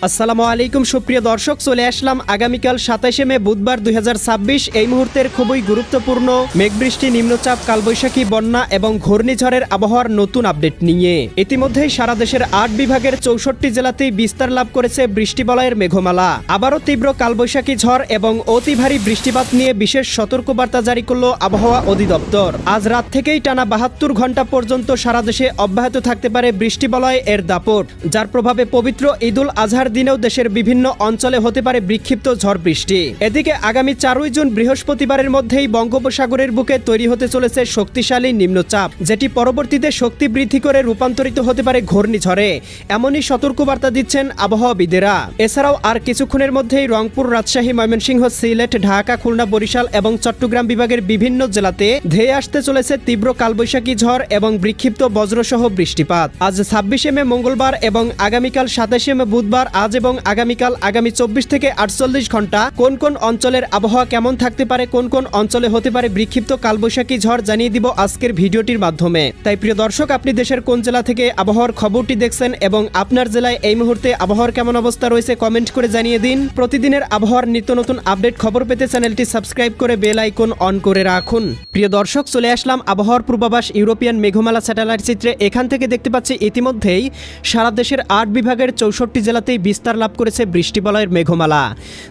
আসসালামু আলাইকুম সুপ্রিয় দর্শক, চলে আসলাম আগামীকাল ২৭শে মে বুধবার ২০২৬ এই মুহূর্তের খুবই গুরুত্বপূর্ণ মেঘবৃষ্টি, নিম্নচাপ, কালবৈশাখী, বন্যা এবং ঘূর্ণিঝড়ের আবহাওয়ার নতুন আপডেট নিয়ে। ইতিমধ্যেই সারা দেশের ৮ বিভাগের ৬৪ জেলাতেই বিস্তার লাভ করেছে বৃষ্টিবলয়ের মেঘমালা। আবারও তীব্র কালবৈশাখী ঝড় এবং অতি ভারী বৃষ্টিপাত নিয়ে বিশেষ সতর্কবার্তা জারি করল আবহাওয়া অধিদপ্তর। আজ রাত থেকেই টানা ৭২ ঘন্টা পর্যন্ত সারা দেশে অব্যাহত থাকতে পারে বৃষ্টিবলয় এর দাপট, যার প্রভাবে পবিত্র ঈদুল আজহার দিনেও দেশের বিভিন্ন অঞ্চলে হতে পারে বিক্ষিপ্ত ঝড় বৃষ্টি। এদিকে আগামী ৪ জুন বৃহস্পতিবারের মধ্যেই বঙ্গোপসাগরের বুকে তৈরি হতে চলেছে শক্তিশালী নিম্নচাপ, যেটি পরবর্তীতে শক্তি বৃদ্ধি করে রূপান্তরিত হতে পারে ঘূর্ণিঝড়ে। এমনই সতর্কবার্তা দিচ্ছেন আবহাওয়াবিদেরা। এছাড়াও আর কিছুক্ষণের মধ্যেই রংপুর, রাজশাহী, ময়মনসিংহ, সিলেট, ঢাকা, খুলনা, বরিশাল এবং চট্টগ্রাম বিভাগের বিভিন্ন জেলাতে ধেয়ে আসতে চলেছে তীব্র কালবৈশাখী ঝড় এবং বিক্ষিপ্ত বজ্রসহ বৃষ্টিপাত। আজ ২৬শে মে মঙ্গলবার এবং আগামীকাল ২৭শে মে বুধবার আজ এবং আগামীকাল আগামী ২৪ থেকে ৪৮ ঘন্টা কোন কোন অঞ্চলের আবহাওয়া কেমন থাকতে পারে, কোন কোন অঞ্চলে হতে পারে বিক্ষিপ্ত কালবৈশাখী ঝড় জানিয়ে দিব আজকের ভিডিওটির মাধ্যমে। তাই প্রিয় দর্শক, আপনি দেশের কোন জেলা থেকে আবহাওয়ার খবরটি দেখছেন এবং আপনার জেলায় এই মুহূর্তে আবহাওয়ার কেমন অবস্থা রয়েছে কমেন্ট করে জানিয়ে দিন। প্রতিদিনের আবহাওয়ার নিত্য নতুন আপডেট খবর পেতে চ্যানেলটি সাবস্ক্রাইব করে বেল আইকন অন করে রাখুন। প্রিয় দর্শক, চলে আসলাম আবহাওয়ার পূর্বাভাস ইউরোপিয়ান মেঘমালা স্যাটেলাইট চিত্রে। এখান থেকে দেখতে পাচ্ছি ইতিমধ্যেই সারা দেশের ৮ বিভাগের ৬৪ জেলাতেই বিস্তার লাভ করেছে বৃষ্টিবলয়ের মেঘমালা,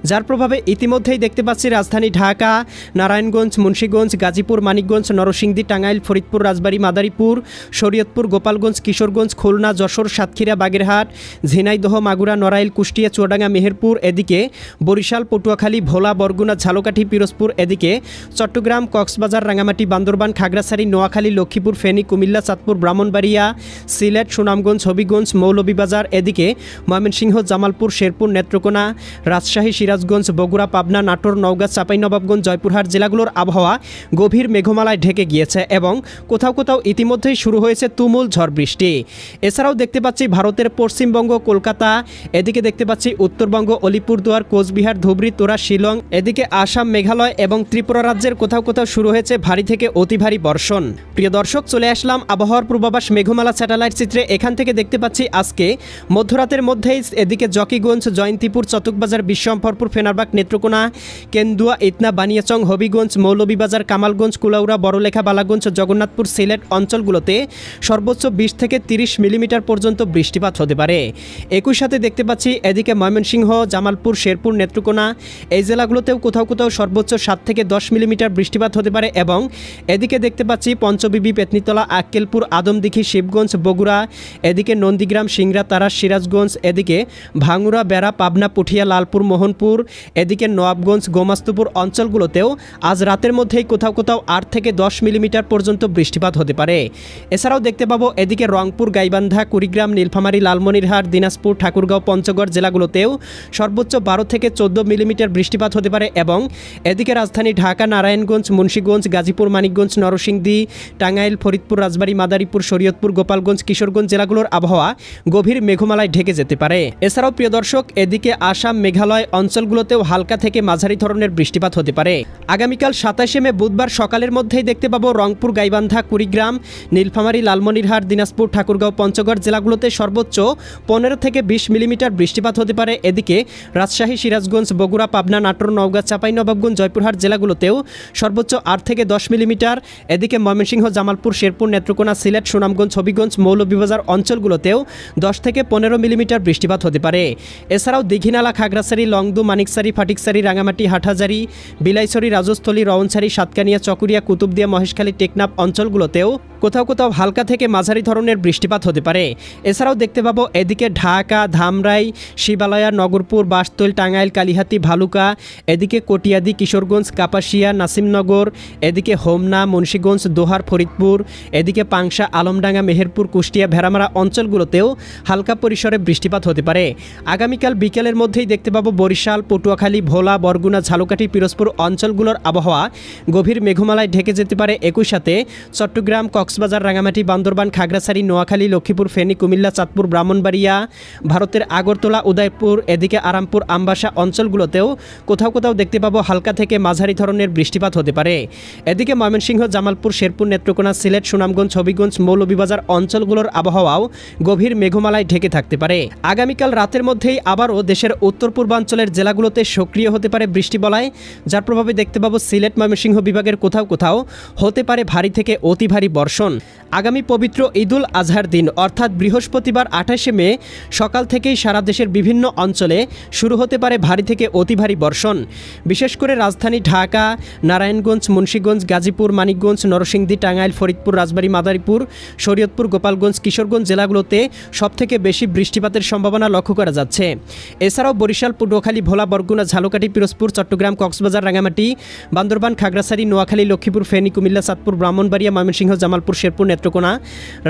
যার প্রভাবে ইতিমধ্যেই দেখতে পাচ্ছি রাজধানী ঢাকা, নারায়ণগঞ্জ, মুন্সিগঞ্জ, গাজীপুর, মানিকগঞ্জ, নরসিংদী, টাঙ্গাইল, ফরিদপুর, রাজবাড়ী, মাদারীপুর, শরীয়তপুর, গোপালগঞ্জ, কিশোরগঞ্জ, খুলনা, যশোর, সাতক্ষীরা, বাগেরহাট, ঝিনাইদহ, মাগুরা, নড়াইল, কুষ্টিয়া, চুয়াডাঙ্গা, মেহেরপুর, এদিকে বরিশাল, পটুয়াখালী, ভোলা, বরগুনা, ঝালকাঠি, পিরোজপুর, এদিকে চট্টগ্রাম, কক্সবাজার, রাঙ্গামাটি, বান্দরবান, খাগড়াছড়ি, নোয়াখালী, লক্ষ্মীপুর, ফেনী, কুমিল্লা, চাঁদপুর, ব্রাহ্মণবাড়িয়া, সিলেট, সুনামগঞ্জ, হবিগঞ্জ, মৌলভীবাজার, এদিকে ময়মনসিংহ, জামালপুর, শেরপুর, নেত্রকোনা, রাজশাহী, সিরাজগঞ্জ, বগুড়া, পাবনা, নাটোর, নওগাঁ, চাঁপাইনবাবগঞ্জ, জয়পুরহাট জেলাগুলোর আবহাওয়া গভীর মেঘমালায় ঢেকে গিয়েছে এবং কোথাও কোথাও ইতিমধ্যেই শুরু হয়েছে তুমুল ঝড় বৃষ্টি। এছাড়াও দেখতে পাচ্ছি ভারতের পশ্চিমবঙ্গ, কলকাতা, এদিকে দেখতে পাচ্ছি উত্তরবঙ্গ, আলিপুরদুয়ার, কোচবিহার, ধুবড়ী, তোরা, শিলং, এদিকে আসাম, মেঘালয় এবং ত্রিপুরা রাজ্যের কোথাও কোথাও শুরু হয়েছে ভারী থেকে অতি ভারী বর্ষণ। প্রিয় দর্শক, চলে আসলাম আবহাওয়ার পূর্বাভাস মেঘমালা স্যাটেলাইট চিত্রে। এখান থেকে দেখতে পাচ্ছি আজকে মধ্যরাতের মধ্যেই এদিকে জকিগঞ্জ, জয়ন্তীপুর, চতুকবাজার, বিশ্বম্ভরপুর, ফেনারবাগ, নেত্রকোনা, কেন্দুয়া, ইতনা, বানিয়াচং, হবিগঞ্জ, মৌলভীবাজার, কামালগঞ্জ, কুলাউড়া, বড়লেখা, বালাগঞ্জ, জগন্নাথপুর, সিলেট অঞ্চলগুলোতে সর্বোচ্চ ২০ থেকে ৩০ মিলিমিটার পর্যন্ত বৃষ্টিপাত হতে পারে। একই সাথে দেখতে পাচ্ছি এদিকে ময়মনসিংহ, জামালপুর, শেরপুর, নেত্রকোনা এই জেলাগুলোতেও কোথাও কোথাও সর্বোচ্চ ৭ থেকে ১০ মিলিমিটার বৃষ্টিপাত হতে পারে এবং এদিকে দেখতে পাচ্ছি পঞ্চবিবি, পেতনিতলা, আক্কেলপুর, আদমদিঘি, শিবগঞ্জ, বগুড়া, এদিকে নন্দীগ্রাম, সিংড়া, তারাস, সিরাজগঞ্জ, এদিকে ভাঙ্গুড়া, বেড়া, পাবনা, পুঠিয়া, লালপুর, মোহনপুর, এদিকে নওয়াবগঞ্জ, গোমাস্তুপুর অঞ্চলগুলোতেও আজ রাতের মধ্যেই কোথাও কোথাও ৮ থেকে ১০ মিলিমিটার পর্যন্ত বৃষ্টিপাত হতে পারে। এছাড়াও দেখতে পাবো এদিকে রংপুর, গাইবান্ধা, কুড়িগ্রাম, নীলফামারী, লালমনিরহাট, দিনাজপুর, ঠাকুরগাঁও, পঞ্চগড় জেলাগুলোতেও সর্বোচ্চ ১২ থেকে ১৪ মিলিমিটার বৃষ্টিপাত হতে পারে এবং এদিকে রাজধানী ঢাকা, নারায়ণগঞ্জ, মুন্সিগঞ্জ, গাজীপুর, মানিকগঞ্জ, নরসিংদী, টাঙ্গাইল, ফরিদপুর, রাজবাড়ী, মাদারীপুর, শরীয়তপুর, গোপালগঞ্জ, কিশোরগঞ্জ জেলাগুলোর আবহাওয়া গভীর মেঘমালায় ঢেকে যেতে পারে। এছাড়াও প্রিয় দর্শক, এদিকে আসাম, মেঘালয় অঞ্চলগুলোতেও হালকা থেকে মাঝারি ধরনের বৃষ্টিপাত হতে পারে। আগামীকাল ২৭শে মে বুধবার সকালের মধ্যেই দেখতে পাবো রংপুর, গাইবান্ধা, কুড়িগ্রাম, নীলফামারী, লালমনিরহাট, দিনাজপুর, ঠাকুরগাঁও, পঞ্চগড় জেলাগুলোতে সর্বোচ্চ ১৫ থেকে ২০ মিলিমিটার বৃষ্টিপাত হতে পারে। এদিকে রাজশাহী, সিরাজগঞ্জ, বগুড়া, পাবনা, নাটোর, নওগাঁ, চাঁপাইনবাবগঞ্জ, জয়পুরহাট জেলাগুলোতেও সর্বোচ্চ ৮ থেকে ১০ মিলিমিটার। এদিকে ময়মনসিংহ, জামালপুর, শেরপুর, নেত্রকোনা, সিলেট, সুনামগঞ্জ, হবিগঞ্জ, মৌলভীবাজার অঞ্চলগুলোতেও ১০ থেকে ১৫ মিলিমিটার বৃষ্টিপাত হতে পারে। এছাড়াও দীঘিনালা, খাগড়াছড়ি, লংদু, মানিকছড়ি, ফাটিকছড়ি, রাঙামাটি, হাটহাজারি, বিলাইছড়ি, রাজস্থলী, রওনছড়ি, সাতকানিয়া, চকুরিয়া, কুতুবদিয়া, মহেশখালী, টেকনাফ অঞ্চলগুলোতেও কোথাও কোথাও হালকা থেকে মাঝারি ধরনের বৃষ্টিপাত হতে পারে। এছাড়াও দেখতে পাবো এদিকে ঢাকা, ধামরাই, শিবালয়া, নগরপুর, বাসতৈল, টাঙ্গাইল, কালিহাতি, ভালুকা, এদিকে কটিয়াদি, কিশোরগঞ্জ, কাপাসিয়া, নাসিমনগর, এদিকে হোমনা, মুন্সিগঞ্জ, দোহার, ফরিদপুর, এদিকে পাংশা, আলমডাঙ্গা, মেহেরপুর, কুষ্টিয়া, ভেড়ামারা অঞ্চলগুলোতেও হালকা পরিসরে বৃষ্টিপাত হতে পারে। আগামীকাল বিকেলের মধ্যেই দেখতে পাবো বরিশাল, পটুয়াখালী, ভোলা, বরগুনা, ঝালকাঠি, পিরোজপুর অঞ্চলগুলোর আবহাওয়া গভীর মেঘমালায় ঢেকে যেতে পারে। একই সাথে চট্টগ্রাম, কক্সবাজার, রাঙ্গামাটি, বান্দরবান, খাগড়াছড়ি, নোয়াখালী, লক্ষ্মীপুর, ফেনী, কুমিল্লা, চাঁদপুর, ব্রাহ্মণবাড়িয়া, ভারতের আগরতলা, উদয়পুর, এদিকে আরামপুর, আমবাসা অঞ্চলগুলোতেও কোথাও কোথাও দেখতে পাবো হালকা থেকে মাঝারি ধরনের বৃষ্টিপাত হতে পারে। এদিকে ময়মনসিংহ, জামালপুর, শেরপুর, নেত্রকোনা, সিলেট, সুনামগঞ্জ, হবিগঞ্জ, মৌলভীবাজার অঞ্চলগুলোর আবহাওয়াও গভীর মেঘমালায় ঢেকে থাকতে পারে। আগামীকাল রাতের মধ্যেই আবারও দেশের উত্তর পূর্বাঞ্চলের জেলাগুলোতে সক্রিয় হতে পারে বৃষ্টিবলয়, যার প্রভাবে দেখতে পাবো সিলেট ময়মনসিংহ বিভাগের কোথাও কোথাও হতে পারে ভারী থেকে অতি ভারী বর্ষণ। আগামী পবিত্র ঈদুল আজহার দিন অর্থাৎ বৃহস্পতিবার 28শে মে সকাল থেকেই সারা দেশের বিভিন্ন অঞ্চলে শুরু হতে পারে ভারী থেকে অতি ভারী বর্ষণ। বিশেষ করে রাজধানী ঢাকা, নারায়ণগঞ্জ, মুন্সিগঞ্জ, গাজীপুর, মানিকগঞ্জ, নরসিংদী, টাঙ্গাইল, ফরিদপুর, রাজবাড়ী, মাদারীপুর, শরীয়তপুর, গোপালগঞ্জ, কিশোরগঞ্জ জেলাগুলোতে সবথেকে বেশি বৃষ্টিপাতের সম্ভাবনা লক্ষ্য করা যাচ্ছে। এছাড়াও বরিশাল, পটুয়াখালী, ভোলা, বরগুনা, ঝালকাঠি, পিরোজপুর, চট্টগ্রাম, কক্সবাজার, রাঙ্গামাটি, বান্দরবান, খাগড়াছড়ি, নোয়াখালী, লক্ষ্মীপুর, ফেনী, কুমিল্লা, চাঁদপুর, ব্রাহ্মণবাড়িয়া, ময়মনসিংহ, জামালপুর, শেরপুর, নেত্রকোনা,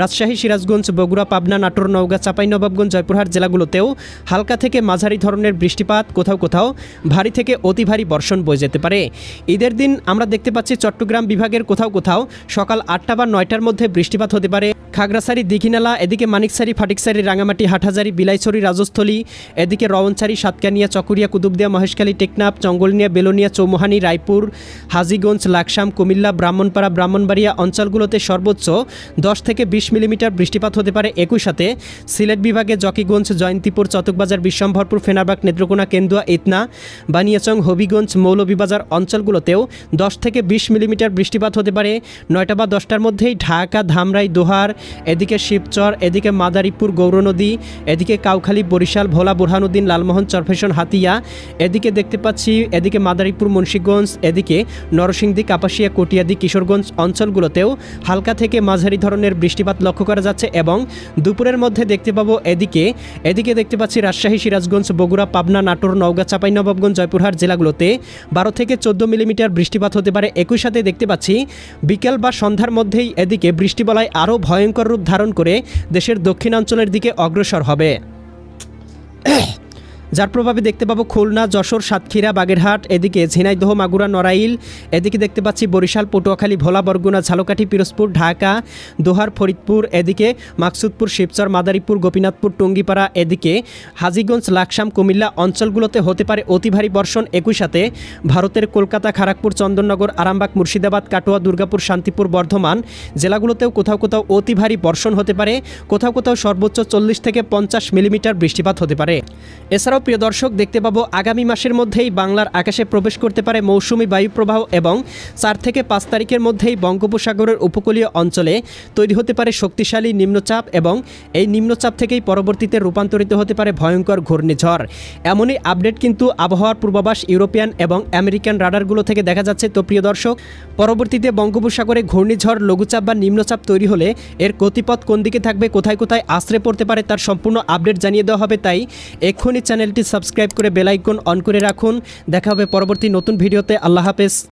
রাজশাহী, সিরাজগঞ্জ, বগুড়া, পাবনা, নাটোর, নওগাঁ, চাঁপাইনবাবগঞ্জ, জয়পুরহাট জেলাগুলোতেও হালকা থেকে মাঝারি ধরনের বৃষ্টিপাত, কোথাও কোথাও ভারী থেকে অতি ভারী বর্ষণ বয়ে যেতে পারে। ঈদের দিন আমরা দেখতে পাচ্ছি চট্টগ্রাম বিভাগের কোথাও কোথাও সকাল 8টা বা 9টার মধ্যে বৃষ্টিপাত হতে পারে। খাগড়াছড়ি, দীঘিনালা, এদিকে মানিকছড়ি, ফাটিকছড়ি, রাঙামাটি, হাটহাজারি, বিলাইছড়ি, রাজস্থলী, এদিকে রওনছড়ি, সাতকানিয়া, চকরিয়া, কুতুবদিয়া, মহেশখালী, টেকনাফ, চঙ্গলনিয়া, বেলোনিয়া, চৌমুহানি, রায়পুর, হাজীগঞ্জ, লাকসাম, কুমিল্লা, ব্রাহ্মণপাড়া, ব্রাহ্মণবাড়িয়া অঞ্চলগুলোতে সর্বোচ্চ 10 থেকে 20 মিলিমিটার বৃষ্টিপাত হতে পারে। একই সাথে সিলেট বিভাগে জকিগঞ্জ, জয়ন্তীপুর, চটকবাজার, বিশ্বম্ভরপুর, ফেনারবাগ, নেত্রকোনা, কেন্দুয়া, ইতনা, বানিয়াচং, হবিগঞ্জ, মৌলভীবাজার অঞ্চলগুলোতেও 10 থেকে 20 মিলিমিটার বৃষ্টিপাত হতে পারে। 9টা বা 10টার মধ্যেই ঢাকা, ধামরাই, দোহার, এদিকে শিবচর, এদিকে মাদারীপুর, গৌরনদী, এদিকে কাউখালী, বরিশাল, ভোলা, বুরহানুদ্দিন, লালমোহন, চরফেশন, হাতিয়া, এদিকে দেখতে পাচ্ছি এদিকে মাদারীপুর, মুন্সিগঞ্জ, এদিকে নরসিংদী, কাপাসিয়া, কটিয়াদি, কিশোরগঞ্জ অঞ্চলগুলোতেও হালকা থেকে মাঝারি ধরনের বৃষ্টিপাত লক্ষ্য করা যাচ্ছে এবং দুপুরের মধ্যে দেখতে পাবো এদিকে দেখতে পাচ্ছি রাজশাহী, সিরাজগঞ্জ, বগুড়া, পাবনা, নাটোর, নওগাঁ, চাঁপাইনবাবগঞ্জ, জয়পুরহাট জেলাগুলোতে 12 থেকে 14 মিলিমিটার বৃষ্টিপাত হতে পারে। একই সাথে দেখতে পাচ্ছি বিকেল বা সন্ধ্যার মধ্যেই এদিকে বৃষ্টিবলয় আরও ভয়ঙ্কর রূপ ধারণ করে দেশের দক্ষিণাঞ্চলের দিকে অগ্রসর হবে, যার প্রভাবে দেখতে পাবো খুলনা, যশোর, সাতক্ষীরা, বাগেরহাট, এদিকে ঝিনাইদহ, মাগুরা, নড়াইল, এদিকে দেখতে পাচ্ছি বরিশাল, পটুয়াখালী, ভোলা, বরগুনা, ঝালকাঠি, পিরোজপুর, ঢাকা, দোহার, ফরিদপুর, এদিকে মাকসুদপুর, শিবচর, মাদারীপুর, গোপীনাথপুর, টঙ্গিপাড়া, এদিকে হাজীগঞ্জ, লাকসাম, কুমিল্লা অঞ্চলগুলোতে হতে পারে অতি ভারী বর্ষণ। একই সাথে ভারতের কলকাতা, খড়গপুর, চন্দননগর, আরামবাগ, মুর্শিদাবাদ, কাটোয়া, দুর্গাপুর, শান্তিপুর, বর্ধমান জেলাগুলোতেও কোথাও কোথাও অতি ভারী বর্ষণ হতে পারে। কোথাও কোথাও সর্বোচ্চ 40 থেকে 50 মিলিমিটার বৃষ্টিপাত হতে পারে। এছাড়াও প্রিয় দর্শক দেখতে পাবো আগামী মাসের মধ্যেই বাংলার আকাশে প্রবেশ করতে পারে মৌসুমি বায়ুপ্রবাহ এবং 4 থেকে 5 তারিখের মধ্যেই বঙ্গোপসাগরের উপকূলীয় অঞ্চলে তৈরি হতে পারে শক্তিশালী নিম্নচাপ এবং এই নিম্নচাপ থেকেই পরবর্তীতে রূপান্তরিত হতে পারে ভয়ঙ্কর ঘূর্ণিঝড়। এমনই আপডেট কিন্তু আবহাওয়ার পূর্বাভাস ইউরোপিয়ান এবং আমেরিকান রাডারগুলো থেকে দেখা যাচ্ছে। তো প্রিয় দর্শক, পরবর্তীতে বঙ্গোপসাগরে ঘূর্ণিঝড়, লঘুচাপ বা নিম্নচাপ তৈরি হলে এর গতিপথ কোন দিকে থাকবে, কোথায় কোথায় আশ্রয় পড়তে পারে তার সম্পূর্ণ আপডেট জানিয়ে দেওয়া হবে। তাই এক্ষুনি চ্যানেলটি সাবস্ক্রাইব করে বেল আইকন অন করে রাখুন। দেখা হবে পরবর্তী নতুন ভিডিওতে। আল্লাহ হাফেজ।